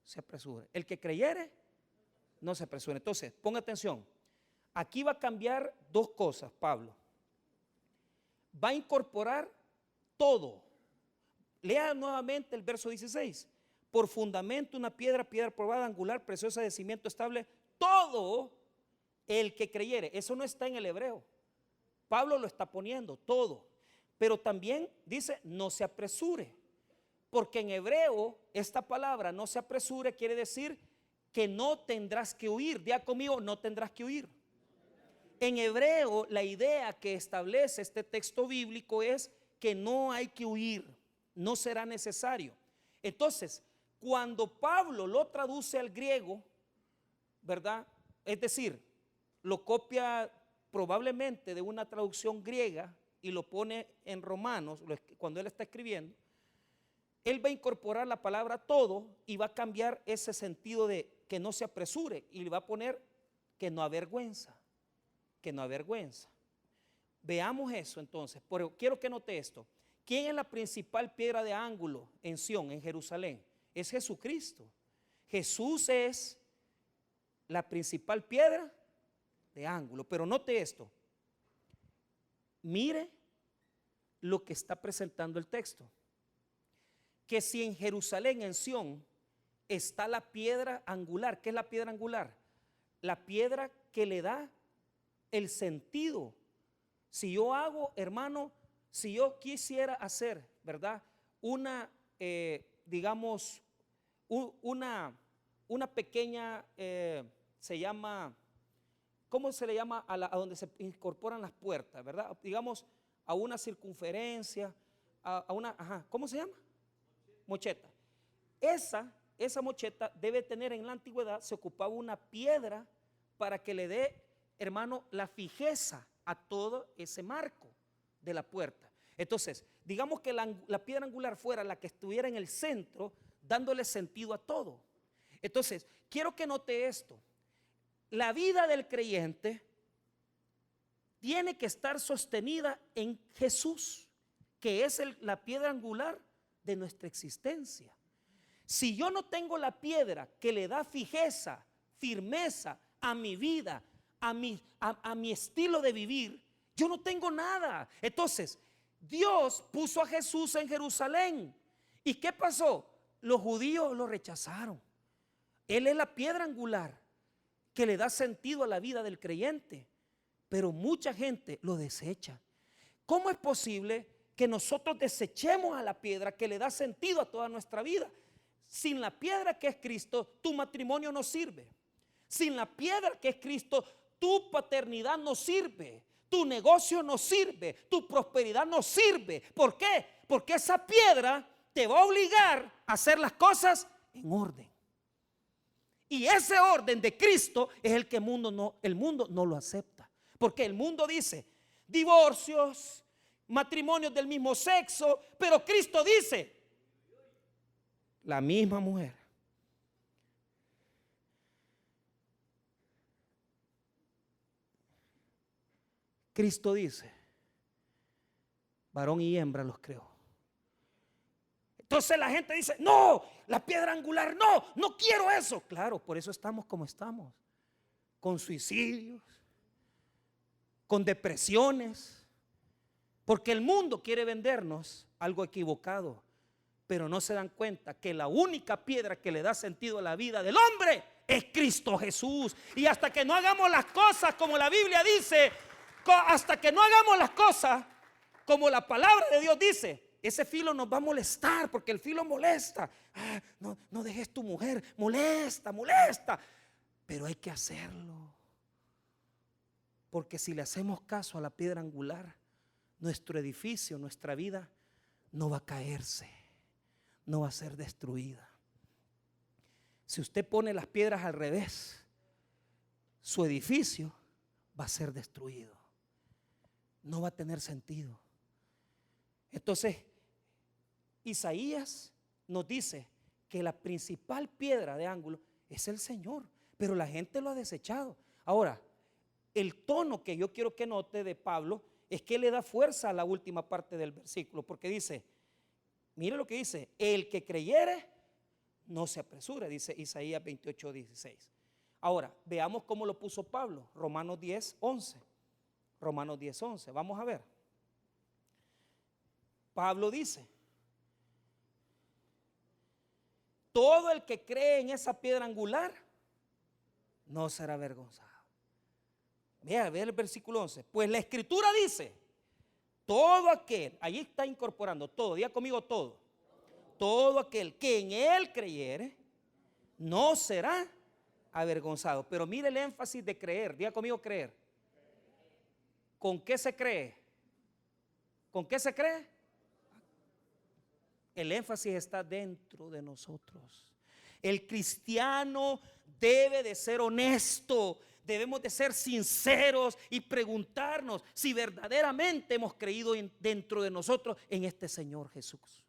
se apresure. El que creyere, no se apresure. Entonces, ponga atención. Aquí va a cambiar dos cosas, Pablo. va a incorporar todo. Lea nuevamente el verso 16. Por fundamento una piedra probada, angular, preciosa, de cimiento estable, todo el que creyere. Eso no está en el hebreo. Pablo lo está poniendo, todo. Pero también dice, no se apresure. Porque en hebreo esta palabra, no se apresure, quiere decir que no tendrás que huir. Diga conmigo, no tendrás que huir. En hebreo la idea que establece este texto bíblico es que no hay que huir, no será necesario. Entonces, cuando Pablo lo traduce al griego, ¿verdad? Es decir, lo copia probablemente de una traducción griega y lo pone en Romanos, cuando él está escribiendo, él va a incorporar la palabra todo y va a cambiar ese sentido de que no se apresure y le va a poner que no avergüenza, que no avergüenza. Veamos eso entonces, pero quiero que note esto. ¿Quién es la principal piedra de ángulo en Sión, en Jerusalén? Es Jesucristo. Jesús es la principal piedra de ángulo. Pero note esto. Mire lo que está presentando el texto. Que si en Jerusalén, en Sión, está la piedra angular. ¿Qué es la piedra angular? La piedra que le da el sentido. Si yo hago, hermano, si yo quisiera hacer, ¿verdad? Una, digamos, una pequeña, se llama, ¿cómo se le llama a donde se incorporan las puertas, ¿verdad? Digamos, a una circunferencia, a una, ¿cómo se llama? Mocheta. Esa mocheta debe tener, en la antigüedad se ocupaba una piedra para que le dé, hermano, la fijeza a todo ese marco de la puerta. Entonces, digamos que la piedra angular fuera la que estuviera en el centro, dándole sentido a todo. Entonces, quiero que note esto. La vida del creyente tiene que estar sostenida en Jesús, que es la piedra angular de nuestra existencia. Si yo no tengo la piedra que le da fijeza, firmeza a mi vida, a mi estilo de vivir, yo no tengo nada. Entonces, Dios puso a Jesús en Jerusalén. ¿Y qué pasó? Los judíos lo rechazaron. Él es la piedra angular que le da sentido a la vida del creyente, pero mucha gente lo desecha. ¿Cómo es posible que nosotros desechemos a la piedra que le da sentido a toda nuestra vida? Sin la piedra que es Cristo, tu matrimonio no sirve. Sin la piedra que es Cristo, tu paternidad no sirve. Tu negocio no sirve, tu prosperidad no sirve. ¿Por qué? Porque esa piedra te va a obligar a hacer las cosas en orden. Y ese orden de Cristo es el que el mundo no lo acepta. Porque el mundo dice divorcios, matrimonios del mismo sexo, pero Cristo dice la misma mujer. Cristo dice, varón y hembra los creó. Entonces la gente dice, no, la piedra angular, no quiero eso. Claro, por eso estamos como estamos, con suicidios, con depresiones, porque el mundo quiere vendernos algo equivocado, pero no se dan cuenta que la única piedra que le da sentido a la vida del hombre es Cristo Jesús. Y hasta que no hagamos las cosas como la Biblia dice, hasta que no hagamos las cosas como la palabra de Dios dice, ese filo nos va a molestar, porque el filo molesta. No dejes tu mujer, molesta. Pero hay que hacerlo, porque si le hacemos caso a la piedra angular, nuestro edificio, nuestra vida no va a caerse, no va a ser destruida. Si usted pone las piedras al revés, su edificio va a ser destruido, no va a tener sentido. Entonces, Isaías nos dice que la principal piedra de ángulo es el Señor, pero la gente lo ha desechado. Ahora, el tono que yo quiero que note de Pablo es que le da fuerza a la última parte del versículo, porque dice, mire lo que dice, el que creyere no se apresure, dice Isaías 28:16. Ahora, veamos cómo lo puso Pablo, Romanos 10:11. Romanos 10:11, vamos a ver. Pablo dice, todo el que cree en esa piedra angular no será avergonzado. Vea el versículo 11. Pues la escritura dice, todo aquel, allí está incorporando todo, diga conmigo todo. Todo aquel que en él creyere no será avergonzado. Pero mire el énfasis de creer, diga conmigo creer. ¿Con qué se cree? ¿Con qué se cree? El énfasis está dentro de nosotros. El cristiano debe de ser honesto, debemos de ser sinceros y preguntarnos si verdaderamente hemos creído dentro de nosotros en este Señor Jesús.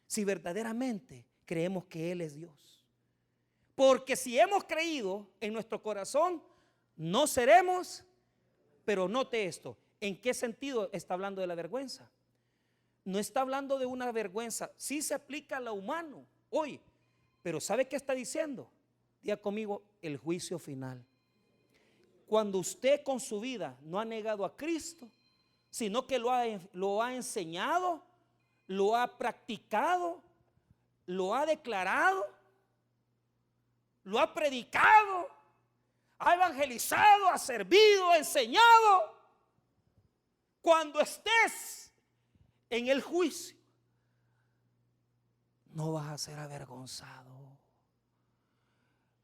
Si verdaderamente creemos que Él es Dios. Porque si hemos creído en nuestro corazón, no seremos, pero note esto, ¿en qué sentido está hablando de la vergüenza? No está hablando de una vergüenza, sí se aplica a lo humano hoy, pero ¿sabe qué está diciendo? Diga conmigo, el juicio final. Cuando usted con su vida no ha negado a Cristo, sino que lo ha enseñado, lo ha practicado, lo ha declarado, lo ha predicado, ha evangelizado, ha servido, ha enseñado. Cuando estés en el juicio, no vas a ser avergonzado.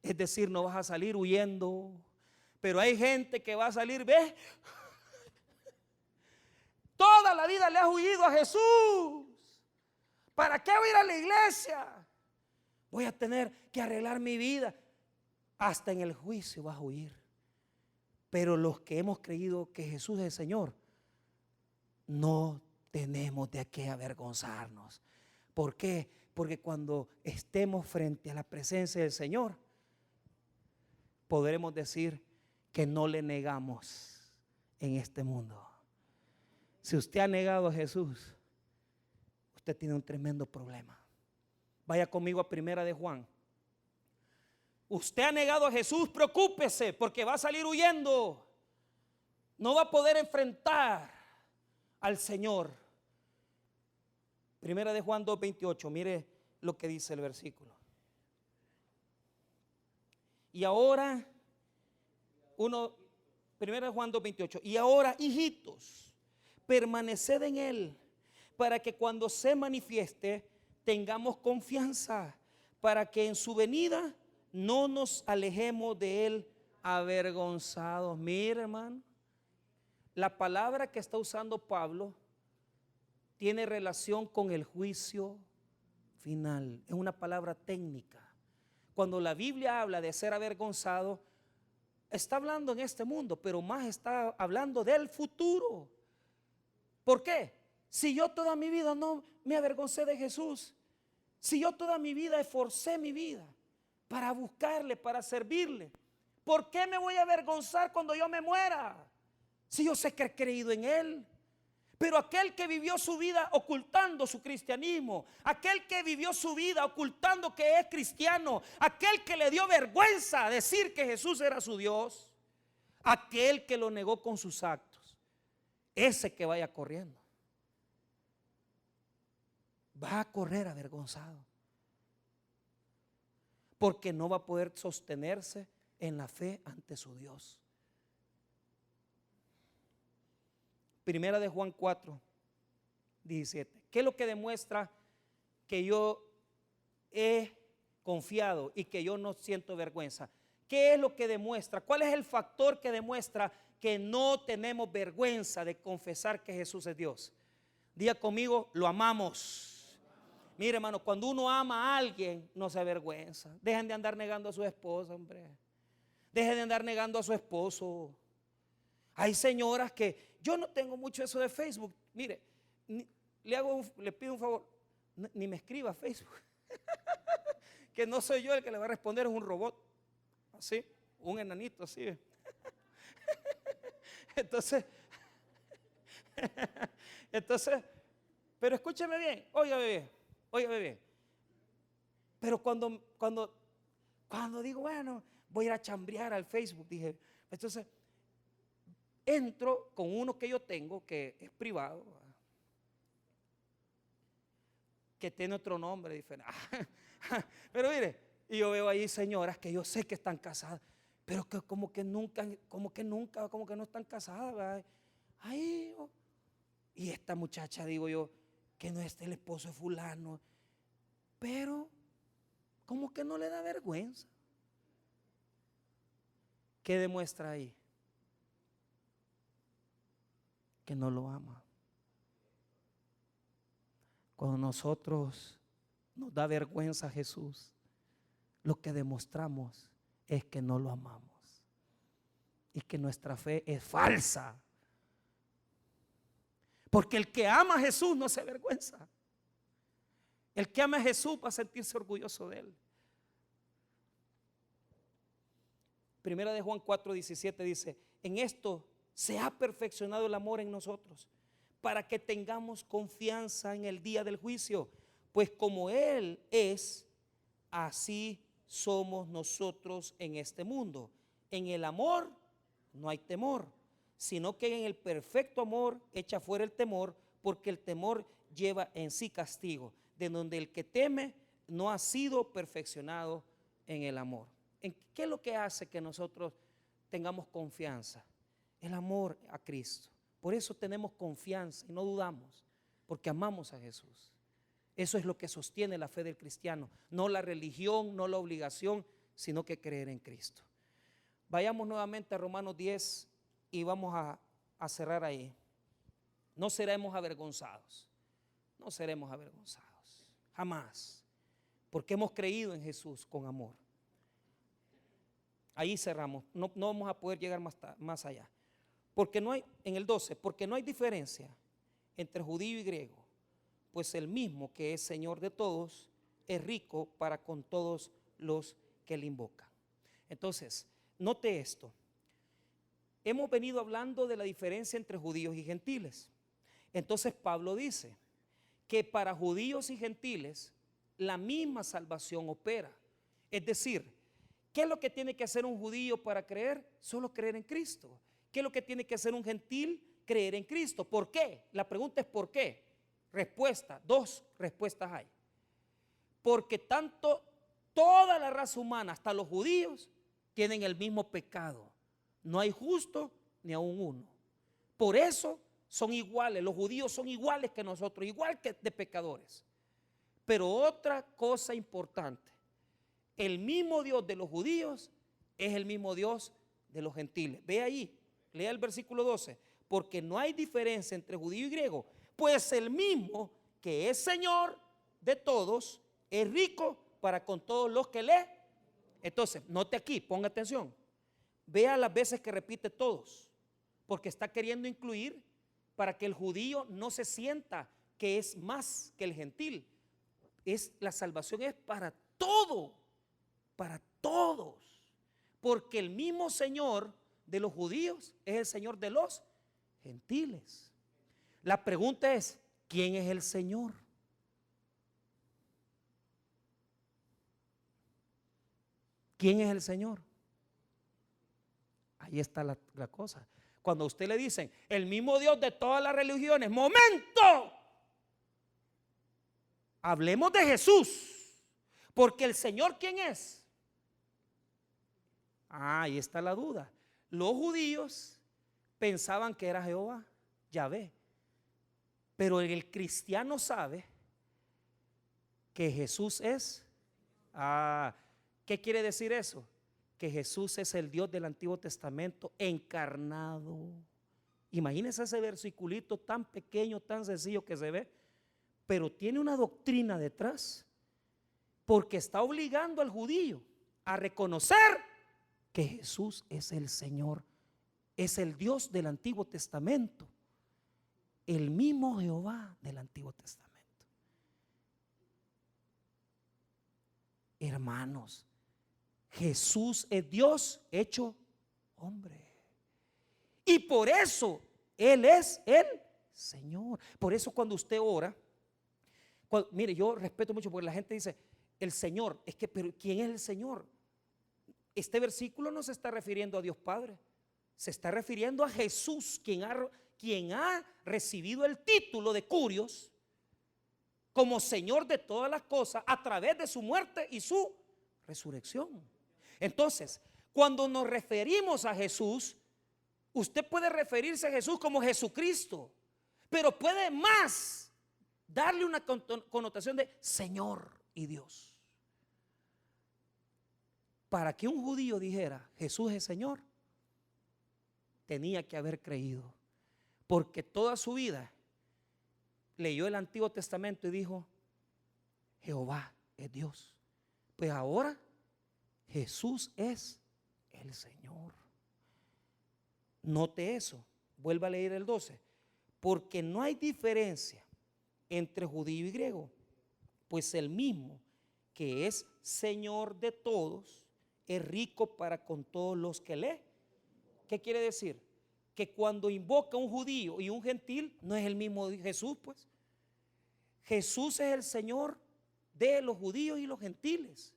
Es decir, no vas a salir huyendo. Pero hay gente que va a salir, ¿ves? Toda la vida le has huido a Jesús. ¿Para qué voy a ir a la iglesia? Voy a tener que arreglar mi vida. Hasta en el juicio vas a huir. Pero los que hemos creído que Jesús es el Señor, no tenemos de qué avergonzarnos. ¿Por qué? Porque cuando estemos frente a la presencia del Señor, podremos decir que no le negamos en este mundo. Si usted ha negado a Jesús, usted tiene un tremendo problema. Vaya conmigo a Primera de Juan. Usted ha negado a Jesús, preocúpese porque va a salir huyendo. No va a poder enfrentar al Señor. Primera de Juan 2:28, mire lo que dice el versículo. Y ahora, Primera de Juan 2:28, y ahora, hijitos, permaneced en Él, para que cuando se manifieste tengamos confianza, para que en su venida no nos alejemos de Él avergonzados. Mire, hermano, la palabra que está usando Pablo tiene relación con el juicio final. Es una palabra técnica. Cuando la Biblia habla de ser avergonzado, está hablando en este mundo, pero más está hablando del futuro. ¿Por qué? Si yo toda mi vida no me avergoncé de Jesús, si yo toda mi vida esforcé mi vida para buscarle, para servirle, ¿por qué me voy a avergonzar cuando yo me muera? Si yo sé que he creído en Él. Pero aquel que vivió su vida ocultando su cristianismo, aquel que vivió su vida ocultando que es cristiano, aquel que le dio vergüenza decir que Jesús era su Dios, aquel que lo negó con sus actos, ese que vaya corriendo, va a correr avergonzado, porque no va a poder sostenerse en la fe ante su Dios. Primera de Juan 4:17. ¿Qué es lo que demuestra que yo he confiado y que yo no siento vergüenza? ¿Qué es lo que demuestra? ¿Cuál es el factor que demuestra que no tenemos vergüenza de confesar que Jesús es Dios? Diga conmigo, lo amamos. Mire, hermano, cuando uno ama a alguien, no se avergüenza. Dejen de andar negando a su esposa, hombre. Dejen de andar negando a su esposo. Hay señoras que yo no tengo mucho eso de Facebook. Mire, le pido un favor, ni me escriba a Facebook. Que no soy yo el que le va a responder, es un robot. Así, un enanito así. Entonces, pero escúcheme bien, óigame bien. Pero cuando digo, bueno, voy a ir a chambrear al Facebook, dije, entonces entro con uno que yo tengo que es privado. que tiene otro nombre diferente. Pero mire, y yo veo ahí señoras que yo sé que están casadas, pero que como que nunca, como que no están casadas, ¿verdad? Ay, y esta muchacha, digo yo, que no es el esposo de fulano, pero como que no le da vergüenza. ¿Qué demuestra ahí? Que no lo ama. Cuando nosotros nos da vergüenza a Jesús, lo que demostramos es que no lo amamos y que nuestra fe es falsa. Porque el que ama a Jesús no se avergüenza. El que ama a Jesús va a sentirse orgulloso de él. Primera de Juan 4:17 dice: en esto se ha perfeccionado el amor en nosotros, para que tengamos confianza en el día del juicio, pues como Él es, así somos nosotros en este mundo. En el amor no hay temor, sino que en el perfecto amor echa fuera el temor, porque el temor lleva en sí castigo, de donde el que teme no ha sido perfeccionado en el amor. ¿Qué es lo que hace que nosotros tengamos confianza? El amor a Cristo. Por eso tenemos confianza y no dudamos, porque amamos a Jesús. Eso es lo que sostiene la fe del cristiano, no la religión, no la obligación, sino que creer en Cristo. Vayamos nuevamente a Romanos 10 y vamos a cerrar ahí. No seremos avergonzados, no seremos avergonzados, jamás, porque hemos creído en Jesús con amor. Ahí cerramos, no vamos a poder llegar más allá. Porque no hay, en el 12, porque no hay diferencia entre judío y griego, pues el mismo que es Señor de todos es rico para con todos los que le invocan. Entonces, note esto. Hemos venido hablando de la diferencia entre judíos y gentiles. Entonces Pablo dice que para judíos y gentiles la misma salvación opera. Es decir, ¿qué es lo que tiene que hacer un judío para creer? Solo creer en Cristo. ¿Qué es lo que tiene que hacer un gentil? Creer en Cristo. ¿Por qué? La pregunta es ¿por qué? Respuesta, dos respuestas hay. Porque tanto toda la raza humana, hasta los judíos, tienen el mismo pecado. No hay justo ni aun uno. Por eso son iguales, los judíos son iguales que nosotros, igual que de pecadores. Pero otra cosa importante, el mismo Dios de los judíos es el mismo Dios de los gentiles. Ve ahí, lea el versículo 12. Porque no hay diferencia entre judío y griego, pues el mismo que es Señor de todos es rico para con todos los que lee. Entonces, note aquí, ponga atención. Vea las veces que repite todos, porque está queriendo incluir para que el judío no se sienta que es más que el gentil. La salvación es para todo, para todos, porque el mismo Señor de los judíos es el Señor de los gentiles. La pregunta es, ¿quién es el Señor? ¿Quién es el Señor? Ahí está la cosa. Cuando a usted le dicen, el mismo Dios de todas las religiones, ¡momento! Hablemos de Jesús, porque el Señor, ¿quién es? Ahí está la duda. Los judíos pensaban que era Jehová, Yahvé, pero el cristiano sabe que Jesús es. ¿Qué quiere decir eso? Que Jesús es el Dios del Antiguo Testamento encarnado. Imagínense ese versiculito tan pequeño, tan sencillo que se ve, pero tiene una doctrina detrás, porque está obligando al judío a reconocer que Jesús es el Señor, es el Dios del Antiguo Testamento, el mismo Jehová del Antiguo Testamento. Hermanos, Jesús es Dios hecho hombre, y por eso Él es el Señor. Por eso cuando usted ora, mire, yo respeto mucho porque la gente dice el Señor, es que, pero ¿quién es el Señor? Este versículo no se está refiriendo a Dios Padre, se está refiriendo a Jesús, quien ha recibido el título de Curios, como Señor de todas las cosas a través de su muerte y su resurrección. Entonces, cuando nos referimos a Jesús, usted puede referirse a Jesús como Jesucristo, pero puede más darle una connotación de Señor y Dios. Para que un judío dijera Jesús es Señor, tenía que haber creído, porque toda su vida leyó el Antiguo Testamento y dijo Jehová es Dios. Pues ahora Jesús es el Señor. Note eso, vuelva a leer el 12, porque no hay diferencia entre judío y griego, pues el mismo que es Señor de todos es rico para con todos los que lee. ¿Qué quiere decir? Que cuando invoca un judío y un gentil no es el mismo Jesús, pues. Jesús es el Señor de los judíos y los gentiles.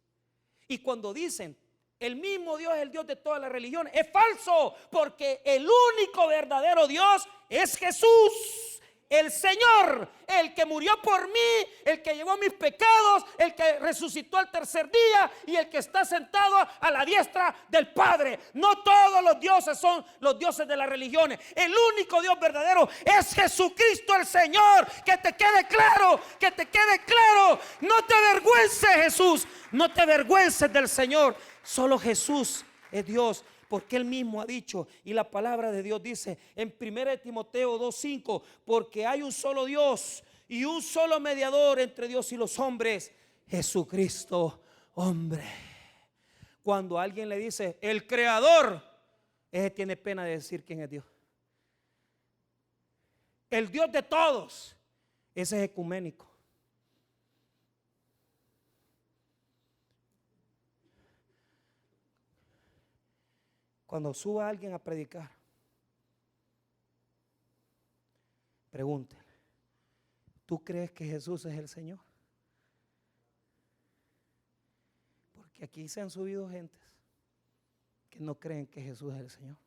Y cuando dicen el mismo Dios es el Dios de todas las religiones, es falso, porque el único verdadero Dios es Jesús, el Señor, el que murió por mí, el que llevó mis pecados, el que resucitó al tercer día y el que está sentado a la diestra del Padre. No todos los dioses son los dioses de las religiones. El único Dios verdadero es Jesucristo el Señor. Que te quede claro, que te quede claro. No te avergüences, Jesús, no te avergüences del Señor. Solo Jesús es Dios, porque Él mismo ha dicho, y la palabra de Dios dice en 1 Timoteo 2:5, porque hay un solo Dios y un solo mediador entre Dios y los hombres, Jesucristo hombre. Cuando alguien le dice el creador, ese tiene pena de decir quién es Dios. El Dios de todos, ese es ecuménico. Cuando suba alguien a predicar, pregúntele, ¿tú crees que Jesús es el Señor? Porque aquí se han subido gentes que no creen que Jesús es el Señor.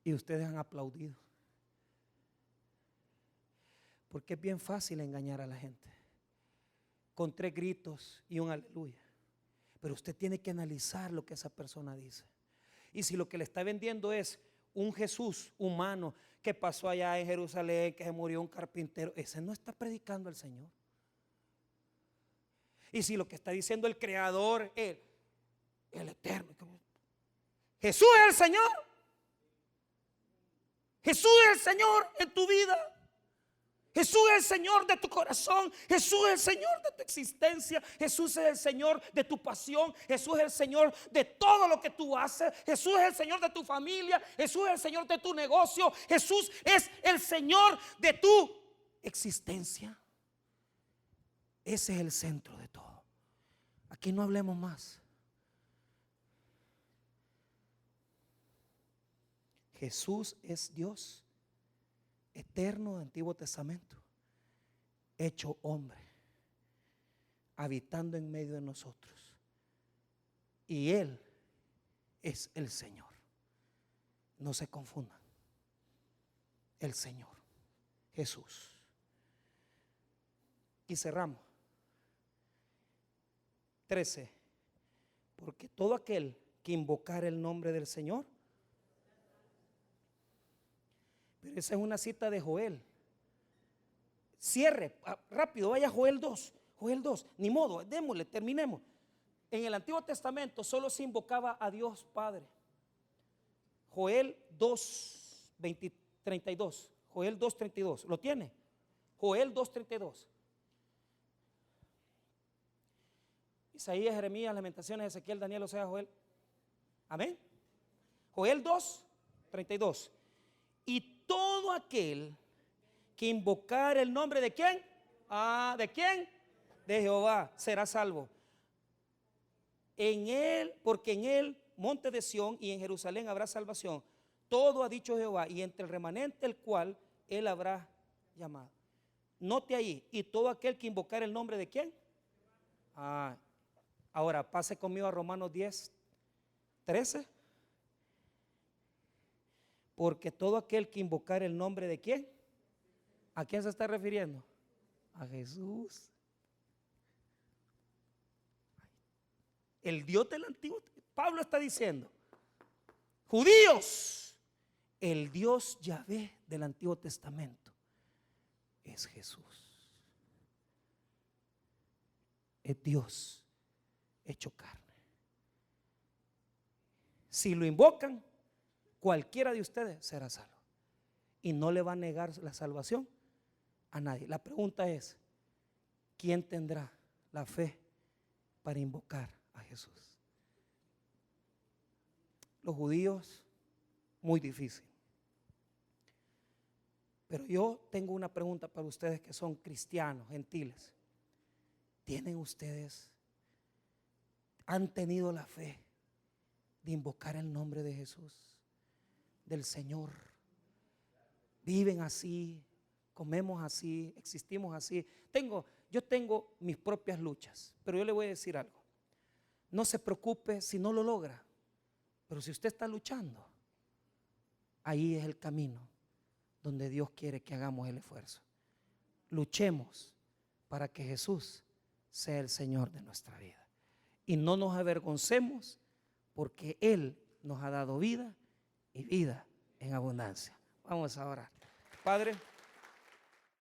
Y ustedes han aplaudido. Porque es bien fácil engañar a la gente con 3 gritos y un aleluya. Pero usted tiene que analizar lo que esa persona dice. Y si lo que le está vendiendo es un Jesús humano que pasó allá en Jerusalén, que se murió un carpintero, ese no está predicando al Señor. Y si lo que está diciendo el creador, el eterno, Jesús es el Señor. Jesús es el Señor en tu vida. Jesús es el Señor de tu corazón. Jesús es el Señor de tu existencia. Jesús es el Señor de tu pasión. Jesús es el Señor de todo lo que tú haces. Jesús es el Señor de tu familia. Jesús es el Señor de tu negocio. Jesús es el Señor de tu existencia. Ese es el centro de todo. Aquí no hablemos más. Jesús es Dios eterno del Antiguo Testamento, hecho hombre, habitando en medio de nosotros. Y Él es el Señor. No se confundan. El Señor, Jesús. Y cerramos. 13. Porque todo aquel que invocar el nombre del Señor. Pero esa es una cita de Joel. Cierre, rápido, vaya a Joel 2. Joel 2, ni modo, démosle, terminemos. En el Antiguo Testamento solo se invocaba a Dios Padre. Joel 2, 32. Joel 2:32, ¿lo tiene? Joel 2:32. Isaías, Jeremías, Lamentaciones, Ezequiel, Daniel, Oseas, Joel. Amén. Joel 2:32. Y todo aquel que invocar el nombre de ¿quién? ¿De quién? De Jehová será salvo. En él, porque en él, monte de Sión y en Jerusalén habrá salvación. Todo ha dicho Jehová, y entre el remanente el cual él habrá llamado. Note ahí, y todo aquel que invocar el nombre de ¿quién? Ahora pase conmigo a Romanos 10:13. Porque todo aquel que invocar el nombre de ¿quién? ¿A quién se está refiriendo? A Jesús. El Dios del Antiguo. Pablo está diciendo, judíos, el Dios Yahvé del Antiguo Testamento es Jesús. Es Dios hecho carne. Si lo invocan, cualquiera de ustedes será salvo. Y no le va a negar la salvación a nadie. La pregunta es, ¿quién tendrá la fe para invocar a Jesús? Los judíos, muy difícil. Pero yo tengo una pregunta para ustedes que son cristianos, gentiles. ¿Tienen ustedes, han tenido la fe de invocar el nombre de Jesús, del Señor? Viven así, comemos así, existimos así. Yo tengo mis propias luchas, pero yo le voy a decir algo. No se preocupe si no lo logra, pero si usted está luchando, ahí es el camino donde Dios quiere que hagamos el esfuerzo. Luchemos para que Jesús sea el Señor de nuestra vida. Y no nos avergoncemos, porque Él nos ha dado vida y vida en abundancia. Vamos a orar. Padre.